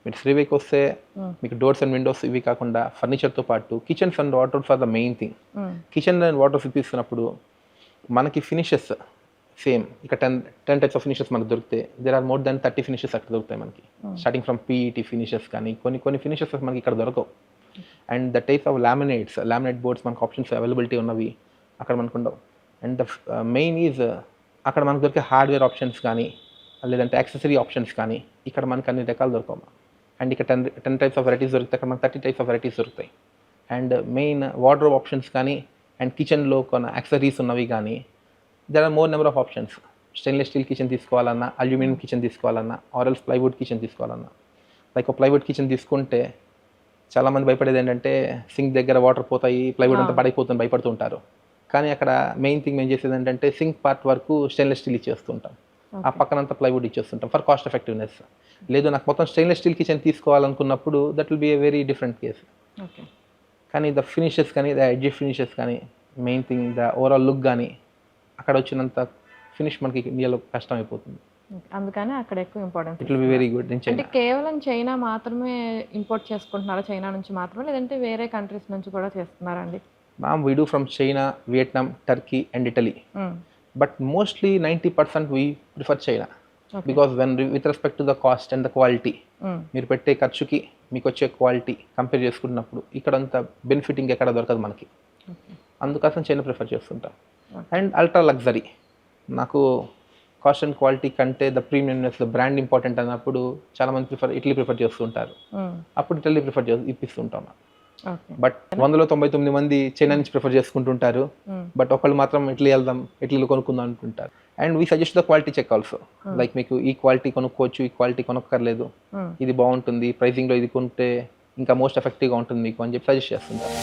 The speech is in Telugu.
మీరు శ్రీవేకి వస్తే మీకు డోర్స్ అండ్ విండోస్ ఇవి కాకుండా ఫర్నిచర్తో పాటు kitchens and waters are the main thing. Kitchen and waters ఇప్పిస్తున్నప్పుడు మనకి ఫినిషెస్ సేమ్ ఇక 10 టైప్స్ ఆఫ్ ఫినిషెస్ మనకు దొరుకుతాయి. There are more than 30 finishes అక్కడ దొరుకుతాయి మనకి. స్టార్టింగ్ ఫ్రమ్ పీఈటీ ఫినిషెస్ కానీ కొన్ని ఫినిషెస్ మనకి ఇక్కడ దొరకవు. And the type of laminate boards మనకు ఆప్షన్స్ అవైలబిలిటీ ఉన్నవి అక్కడ మనకు ఉండవు. అండ్ ద మెయిన్ ఈజ్ అక్కడ మనకు దొరికే హార్డ్వేర్ ఆప్షన్స్ కానీ లేదంటే యాక్సెసరీ ఆప్షన్స్ కానీ ఇక్కడ మనకు అన్ని రకాలు దొరకవు. అండ్ ఇక్కడ 10 టైప్స్ ఆఫ్ వెరైటీస్ దొరుకుతాయి, అక్కడ మనకు 30 టైప్స్ ఆఫ్ వెరైటీస్ దొరుకుతాయి. అండ్ మెయిన్ వార్డ్రోబ్ ఆప్షన్స్ కానీ అండ్ కిచెన్లో కొన్ని యాక్సెసరీస్ ఉన్నవి కానీ there are more number of options. Stainless steel kitchen తీసుకోవాలన్నా, అల్యూమినియం కిచెన్ తీసుకోవాలన్నా, ఆర్ఎల్స్ ప్లైవుడ్ కిచెన్ తీసుకోవాలన్నా. లైక్ ఒక ప్లైవుడ్ కిచెన్ తీసుకుంటే చాలామంది భయపడేది ఏంటంటే సింక్ దగ్గర వాటర్ పోతాయి, ప్లైవుడ్ అంతా పడైపోతుంది భయపడుతూ ఉంటారు. కానీ అక్కడ మెయిన్ థింగ్ మేము చేసేది ఏంటంటే సింక్ పార్ట్ వరకు స్టెయిన్లెస్ స్టీల్ ఇచ్చేస్తుంటాం, ఆ పక్కనంతా ప్లైవుడ్ ఇచ్చేస్తుంటాం ఫర్ కాస్ట్ ఎఫెక్టివ్నెస్. లేదు నాకు మొత్తం స్టెయిన్లెస్ స్టీల్ కిచెన్ తీసుకోవాలనుకున్నప్పుడు that will be a very different case. కానీ ద ఫినిషెస్ కానీ ద ఎడ్జ్ ఫినిషెస్ కానీ main thing the overall look కానీ అక్కడ వచ్చినంత ఫినిష్ మనకి ఇండియాలో కష్టం అయిపోతుంది. అందుకని అక్కడ ఎక్కువ importance. It will be very good. అంటే కేవలం చైనా మాత్రమే ఇంపోర్ట్ చేసుకుంటున్నారా, చైనా నుంచి మాత్రమే, లేదంటే వేరే కంట్రీస్ నుంచి కూడా చేస్తున్నారా అండి? Ma'am we do from China, Vietnam, Turkey and Italy. But mostly 90% we prefer China. Because when with respect to the cost and the quality, మీరు పెట్టే ఖర్చుకి మీకు వచ్చే క్వాలిటీ కంపేర్ చేసుకున్నప్పుడు ఇక్కడ అంత బెనిఫిటింగ్ ఎక్కడ దొరకదు మనకి. అందుకోసం చైనా ప్రిఫర్ చేస్తుంటాం. అండ్ అల్ట్రా లగ్జరీ, నాకు కాస్ట్ అండ్ క్వాలిటీ కంటే the premiumness, the brand important అన్నప్పుడు చాలామంది ఇటలీ ప్రిఫర్ చేస్తుంటారు. అప్పుడు ఇటలీ ప్రిఫర్ ఇప్పిస్తుంటాం. బట్ 199 మంది చైనా నుంచి ప్రిఫర్ చేసుకుంటుంటారు, బట్ ఒకళ్ళు మాత్రం ఇటలీ వెళ్దాం, ఇటలీలో కొనుక్కుందాం అంటుంటారు. And we suggest the quality check also. Like మీకు ఈ క్వాలిటీ కొనుక్కోవచ్చు, ఈ క్వాలిటీ కొనుక్కర్లేదు, ఇది బాగుంటుంది, ప్రైసింగ్లో ఇది కొంటే ఇంకా మోస్ట్ ఎఫెక్టివ్గా ఉంటుంది మీకు అని చెప్పి సజెస్ట్ చేస్తుంటారు.